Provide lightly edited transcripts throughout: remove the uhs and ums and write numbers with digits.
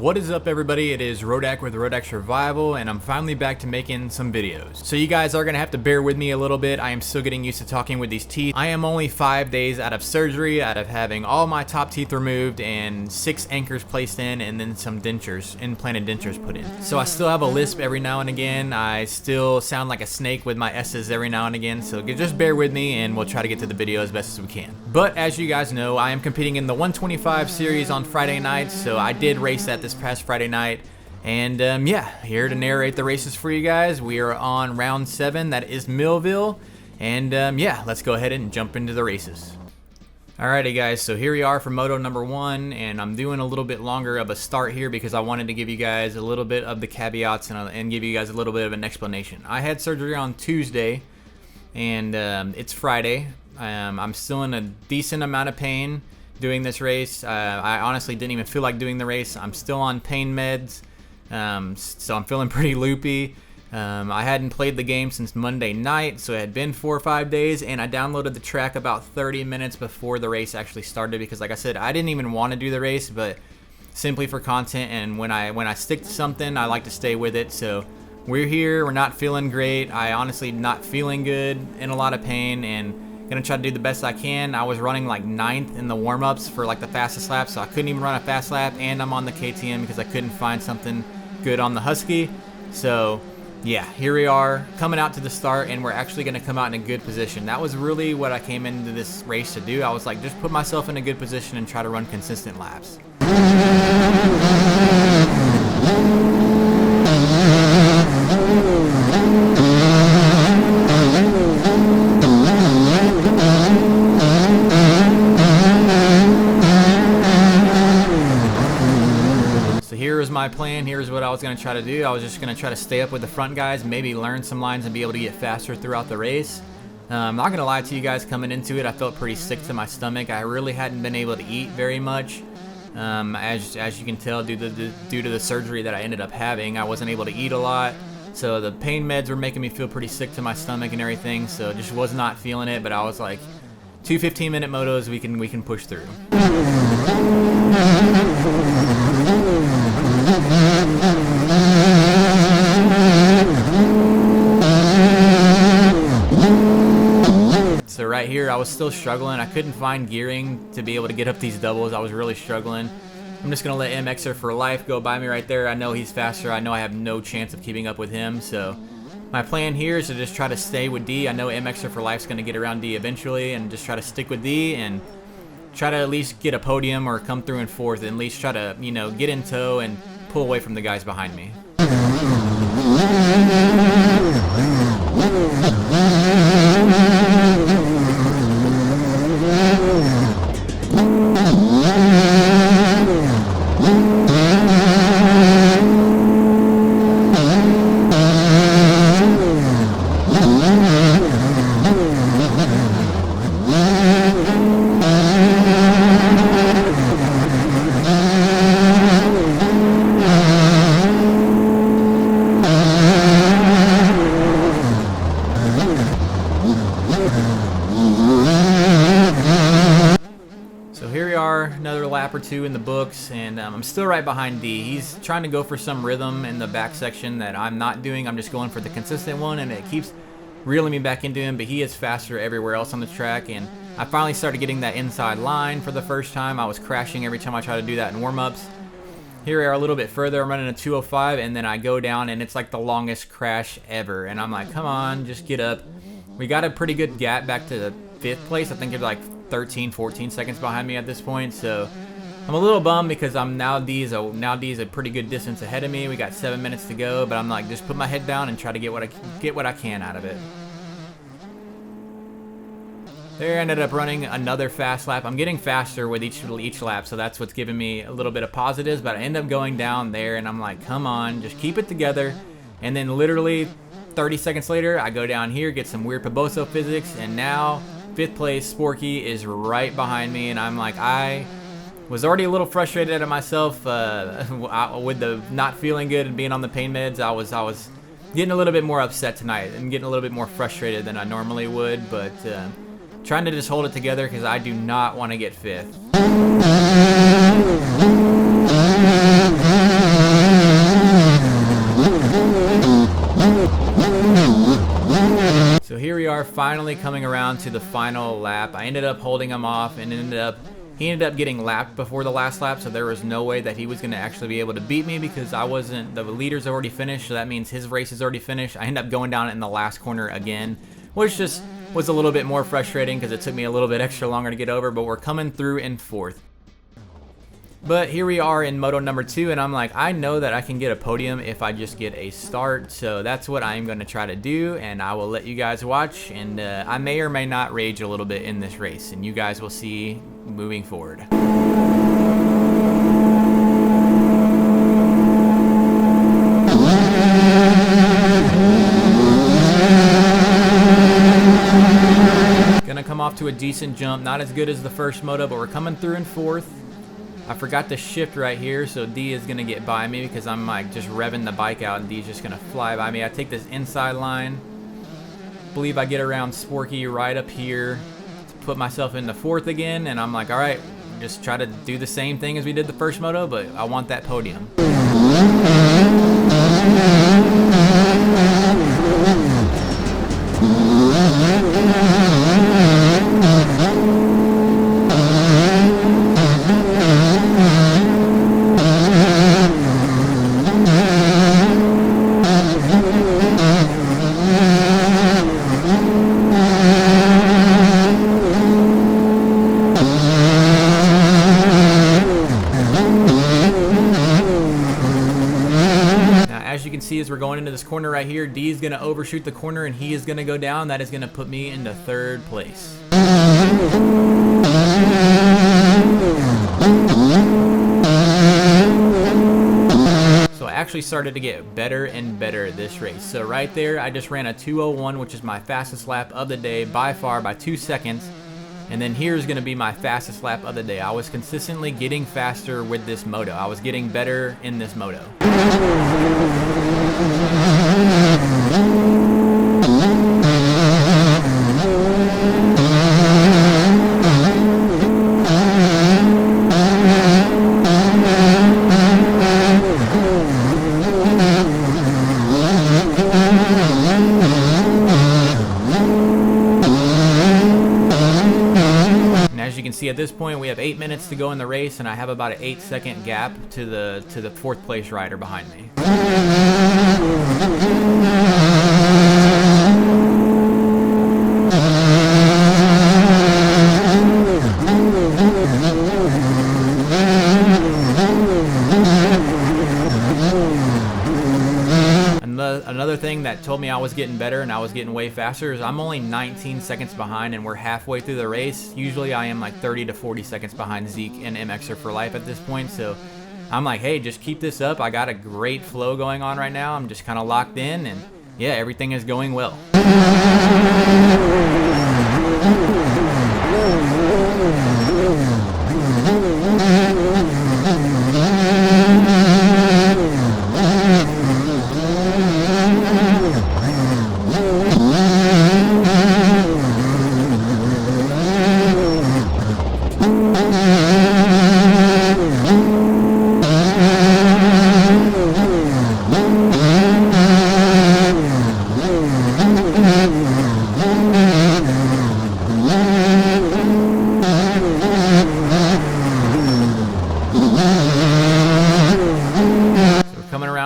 What is up, everybody? It is Rodak with Rodak Survival, and I'm finally back to making some videos. So you guys are gonna have to bear with me a little bit. I am still getting used to talking with these teeth. I am only 5 days out of surgery, out of having all my top teeth removed and 6 anchors placed in, and then some dentures, implanted dentures put in. So I still have a lisp every now and again. I still sound like a snake with my S's every now and again. So just bear with me, and we'll try to get to the video as best as we can. But as you guys know, I am competing in the 125 series on Friday nights. So I did race that this past Friday night, and yeah, here to narrate the races for you guys. We are on round 7, that is Millville, and yeah, let's go ahead and jump into the races. Alrighty guys, so here we are for Moto number 1, and I'm doing a little bit longer of a start here because I wanted to give you guys a little bit of the caveats and give you guys a little bit of an explanation. I had surgery on Tuesday, and it's Friday. I'm still in a decent amount of pain doing this race. I honestly didn't even feel like doing the race. I'm still on pain meds, so I'm feeling pretty loopy. I hadn't played the game since Monday night, so it had been 4 or 5 days, and I downloaded the track about 30 minutes before the race actually started because, like I said, I didn't even want to do the race, but simply for content, and when I stick to something, I like to stay with it. So we're here, we're not feeling great. I honestly not feeling good, in a lot of pain, and gonna try to do the best I can. I was running like 9th in the warm-ups for like the fastest lap, so I couldn't even run a fast lap, and I'm on the KTM because I couldn't find something good on the Husky. So yeah, here we are coming out to the start, and we're actually gonna come out in a good position. That was really what I came into this race to do. I was like, just put myself in a good position and try to run consistent laps. My plan. Here's what I was going to try to do. I was just going to try to stay up with the front guys, maybe learn some lines and be able to get faster throughout the race. I'm not going to lie to you guys, coming into it I felt pretty sick to my stomach. I really hadn't been able to eat very much. As you can tell, due to the surgery that I ended up having, I wasn't able to eat a lot. So the pain meds were making me feel pretty sick to my stomach and everything, so just was not feeling it. But I was like, 2 15-minute motos, we can push through. So right here, I was still struggling. I couldn't find gearing to be able to get up these doubles. I was really struggling. I'm just gonna let MXer for life go by me right there. I know he's faster. I know I have no chance of keeping up with him. So my plan here is to just try to stay with D. I know MXer for life's gonna get around D eventually, and just try to stick with D and try to at least get a podium or come through in 4th, and at least try to, you know, get in tow and pull away from the guys behind me. Another lap or 2 in the books, and I'm still right behind D. He's trying to go for some rhythm in the back section that I'm not doing. I'm just going for the consistent one, and it keeps reeling me back into him, but he is faster everywhere else on the track, and I finally started getting that inside line for the first time. I was crashing every time I tried to do that in warm-ups. Here we are a little bit further. I'm running a 205, and then I go down, and it's like the longest crash ever, and I'm like, come on, just get up. We got a pretty good gap back to the 5th place. I think it's like 13, 14 seconds behind me at this point, so I'm a little bummed because now D is a pretty good distance ahead of me. We got 7 minutes to go, but I'm like, just put my head down and try to get what I can out of it. There, I ended up running another fast lap. I'm getting faster with each lap, so that's what's giving me a little bit of positives, but I end up going down there, and I'm like, come on, just keep it together. And then literally 30 seconds later, I go down here, get some weird Paboso physics, and now 5th place Sporky is right behind me, and I'm like, I was already a little frustrated at myself with the not feeling good and being on the pain meds. I was getting a little bit more upset tonight and getting a little bit more frustrated than I normally would, but trying to just hold it together because I do not want to get 5th. are finally coming around to the final lap. I ended up holding him off and he ended up getting lapped before the last lap, so there was no way that he was going to actually be able to beat me because the leaders already finished, so that means his race is already finished. I ended up going down in the last corner again, which just was a little bit more frustrating because it took me a little bit extra longer to get over, but we're coming through in fourth. But here we are in Moto number 2, and I'm like, I know that I can get a podium if I just get a start, so that's what I'm going to try to do, and I will let you guys watch, and I may or may not rage a little bit in this race, and you guys will see moving forward. Gonna come off to a decent jump, not as good as the first moto, but we're coming through in fourth. I forgot to shift right here, so D is gonna get by me because I'm like just revving the bike out and D's just gonna fly by me. I take this inside line. Believe I get around Sporky right up here to put myself into fourth again, and I'm like, all right, just try to do the same thing as we did the first moto, but I want that podium. As we're going into this corner right here, D is going to overshoot the corner and he is going to go down. That is going to put me into third place. So I actually started to get better and better this race. So right there, I just ran a 2:01, which is my fastest lap of the day by far, by 2 seconds. And then here's going to be my fastest lap of the day. I was consistently getting faster with this moto. I was getting better in this moto. See, at this point we have 8 minutes to go in the race and I have about an 8-second gap to the fourth place rider behind me. Another thing that told me I was getting better and I was getting way faster is I'm only 19 seconds behind and we're halfway through the race. Usually I am like 30 to 40 seconds behind Zeke and MXer for life at this point. So I'm like, hey, just keep this up. I got a great flow going on right now. I'm just kind of locked in and yeah, everything is going well.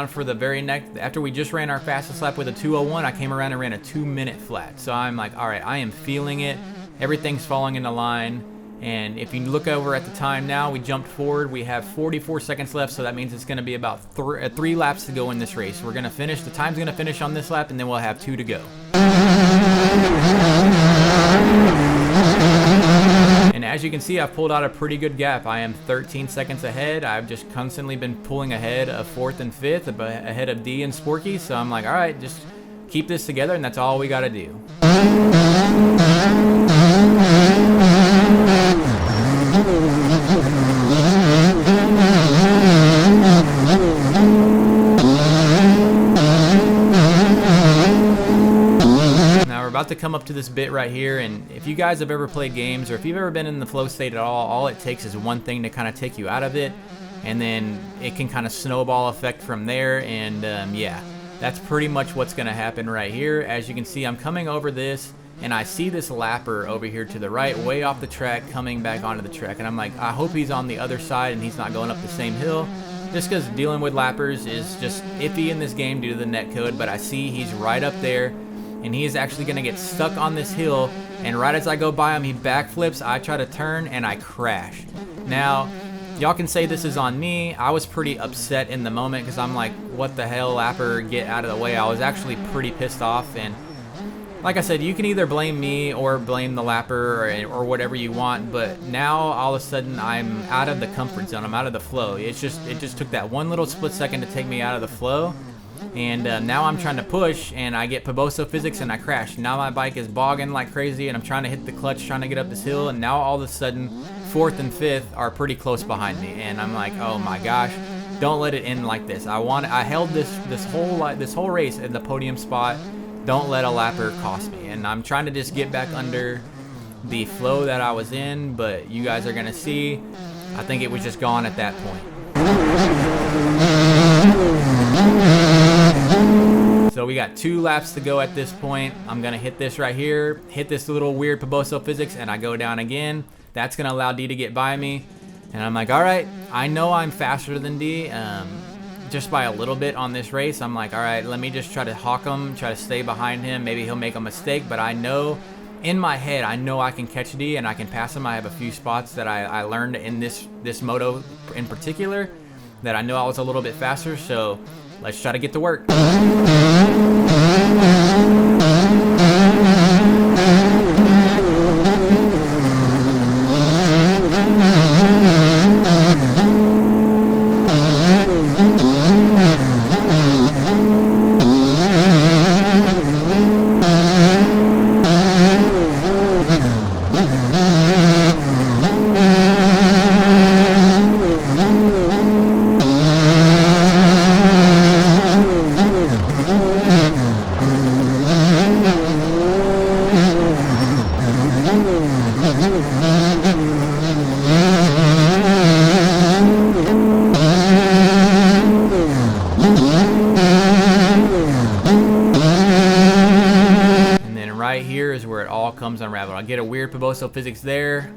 For the very next, after we just ran our fastest lap with a 2:01, I came around and ran a 2-minute flat. So I'm like, all right, I am feeling it. Everything's falling into line. And if you look over at the time now, we jumped forward. We have 44 seconds left, so that means it's going to be about 3 laps to go in this race. We're going to finish. The time's going to finish on this lap, and then we'll have 2 to go. And as you can see, I've pulled out a pretty good gap. I am 13 seconds ahead. I've just constantly been pulling ahead of 4th and 5th, ahead of D and Sporky. So I'm like, all right, just keep this together, and that's all we got to do. About to come up to this bit right here, and if you guys have ever played games or if you've ever been in the flow state at all it takes is one thing to kind of take you out of it, and then it can kind of snowball effect from there. And yeah, that's pretty much what's going to happen right here. As you can see, I'm coming over this and I see this lapper over here to the right, way off the track, coming back onto the track, and I'm like, I hope he's on the other side and he's not going up the same hill, just because dealing with lappers is just iffy in this game due to the netcode. But I see he's right up there, and he is actually going to get stuck on this hill, and right as I go by him, he backflips. I try to turn, and I crash. Now, y'all can say this is on me. I was pretty upset in the moment because I'm like, what the hell, lapper, get out of the way. I was actually pretty pissed off, and like I said, you can either blame me or blame the lapper or whatever you want, but now all of a sudden I'm out of the comfort zone. I'm out of the flow. It just took that one little split second to take me out of the flow, and now I'm trying to push, and I get Poboso physics and I crash. Now my bike is bogging like crazy, and I'm trying to hit the clutch, trying to get up this hill, and now all of a sudden 4th and 5th are pretty close behind me, and I'm like, oh my gosh, don't let it end like this. I held this whole race in the podium spot. Don't let a lapper cost me, and I'm trying to just get back under the flow that I was in, but you guys are gonna see, I think it was just gone at that point. So we got 2 laps to go at this point. I'm gonna hit this right here, hit this little weird Poboso physics, and I go down again. That's gonna allow D to get by me, and I'm like, all right, I know I'm faster than D, just by a little bit on this race. I'm like, all right, let me just try to hawk him, try to stay behind him. Maybe he'll make a mistake, but I know in my head, I know I can catch D and I can pass him. I have a few spots that I learned in this moto in particular that I know I was a little bit faster, so let's try to get to work. Comes unraveled. I get a weird Poboso physics there.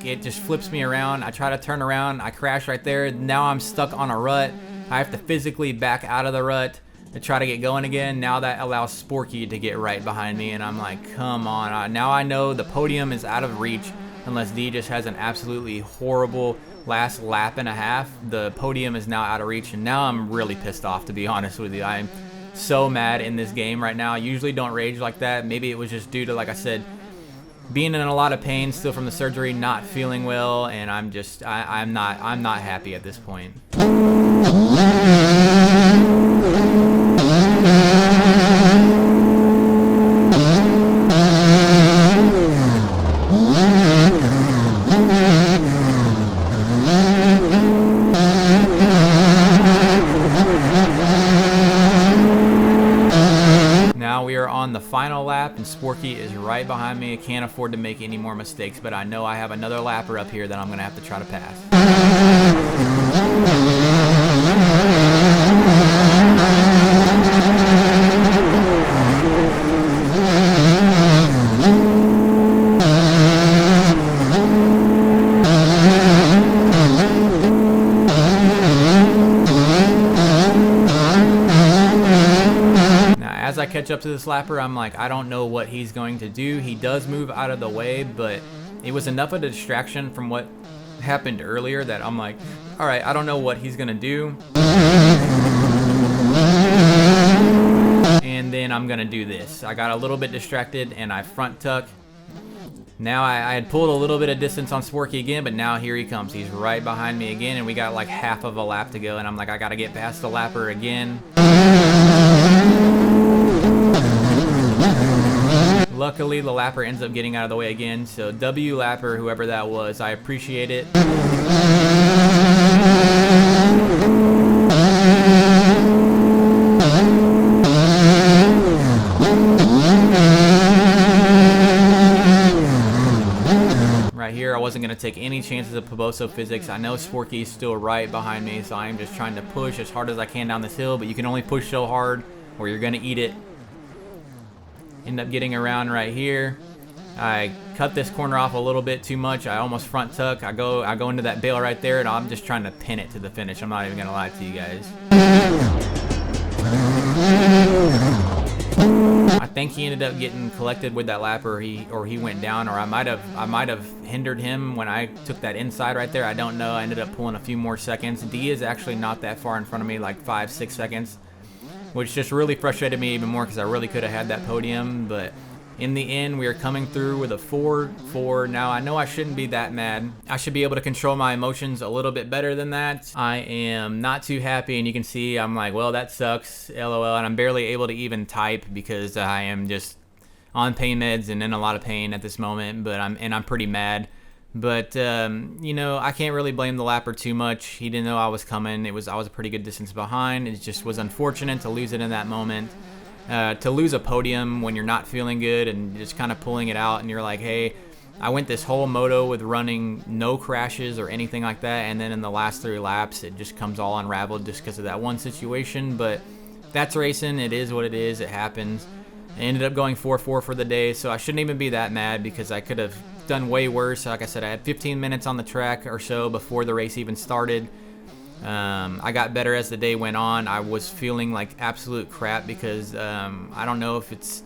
It just flips me around. I try to turn around. I crash right there. Now I'm stuck on a rut. I have to physically back out of the rut to try to get going again. Now that allows Sporky to get right behind me, and I'm like, come on. Now I know the podium is out of reach unless D just has an absolutely horrible last lap and a half. The podium is now out of reach, and now I'm really pissed off, to be honest with you. I'm so mad in this game right now. I usually don't rage like that. Maybe it was just due to, like I said, being in a lot of pain still from the surgery, not feeling well, and I'm not happy at this point. On the final lap, and Sporky is right behind me. I can't afford to make any more mistakes, but I know I have another lapper up here that I'm gonna have to try to pass. As I catch up to this lapper, I'm like, I don't know what he's going to do. He does move out of the way, but it was enough of a distraction from what happened earlier that I'm like, all right, I don't know what he's gonna do. And then I'm gonna do this. I got a little bit distracted and I front tuck. Now I had pulled a little bit of distance on Sporky again, but now here he comes. He's right behind me again, and we got like half of a lap to go, and I'm like, I gotta get past the lapper again. Luckily, the lapper ends up getting out of the way again, so W lapper, whoever that was, I appreciate it. Right here, I wasn't going to take any chances of Poboso physics. I know Sporky's still right behind me, so I'm just trying to push as hard as I can down this hill, but you can only push so hard or you're going to eat it. End up getting around right here. I cut this corner off a little bit too much. I almost front tuck. I go into that bail right there, and I'm just trying to pin it to the finish. I'm not even gonna lie to you guys. I think he ended up getting collected with that lap, or he went down, or I might have hindered him when I took that inside right there. I don't know. I ended up pulling a few more seconds. D is actually not that far in front of me, like 5-6 seconds, which just really frustrated me even more because I really could have had that podium. But in the end, we are coming through with a 4-4. Now, I know I shouldn't be that mad. I should be able to control my emotions a little bit better than that. I am not too happy, and you can see I'm like, well, that sucks, LOL, and I'm barely able to even type because I am just on pain meds and in a lot of pain at this moment, but I'm pretty mad. But you know, I can't really blame the lapper too much. He didn't know I was coming. I was a pretty good distance behind. It just was unfortunate to lose it in that moment. To lose a podium when you're not feeling good and just kind of pulling it out, and you're like, hey, I went this whole moto with running no crashes or anything like that, and then in the last 3 laps it just comes all unraveled just because of that one situation. But that's racing. It is what it is. It happens. I ended up going 4-4 for the day, so I shouldn't even be that mad because I could have done way worse. Like I said, I had 15 minutes on the track or so before the race even started. I got better as the day went on. I was feeling like absolute crap because I don't know if it's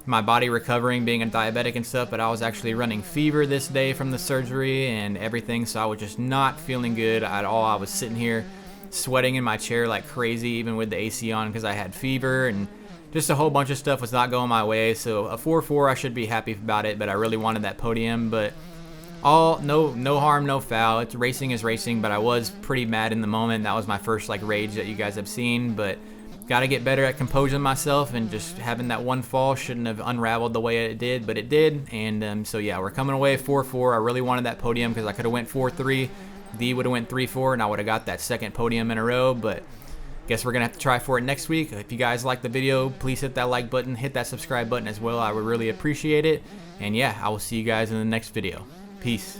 my body recovering being a diabetic and stuff, but I was actually running fever this day from the surgery and everything, so I was just not feeling good at all. I was sitting here sweating in my chair like crazy even with the AC on because I had fever, and just a whole bunch of stuff was not going my way. So a 4-4, I should be happy about it, but I really wanted that podium. But no harm, no foul. It's racing is racing, but I was pretty mad in the moment. That was my first like rage that you guys have seen, but got to get better at composing myself, and just having that one fall shouldn't have unraveled the way it did, but it did. And so yeah, we're coming away 4-4. I really wanted that podium because I could have went 4-3. D would have went 3-4, and I would have got that second podium in a row, but guess we're gonna have to try for it next week. If you guys like the video, please hit that like button, hit that subscribe button as well. I would really appreciate it. And yeah, I will see you guys in the next video. Peace.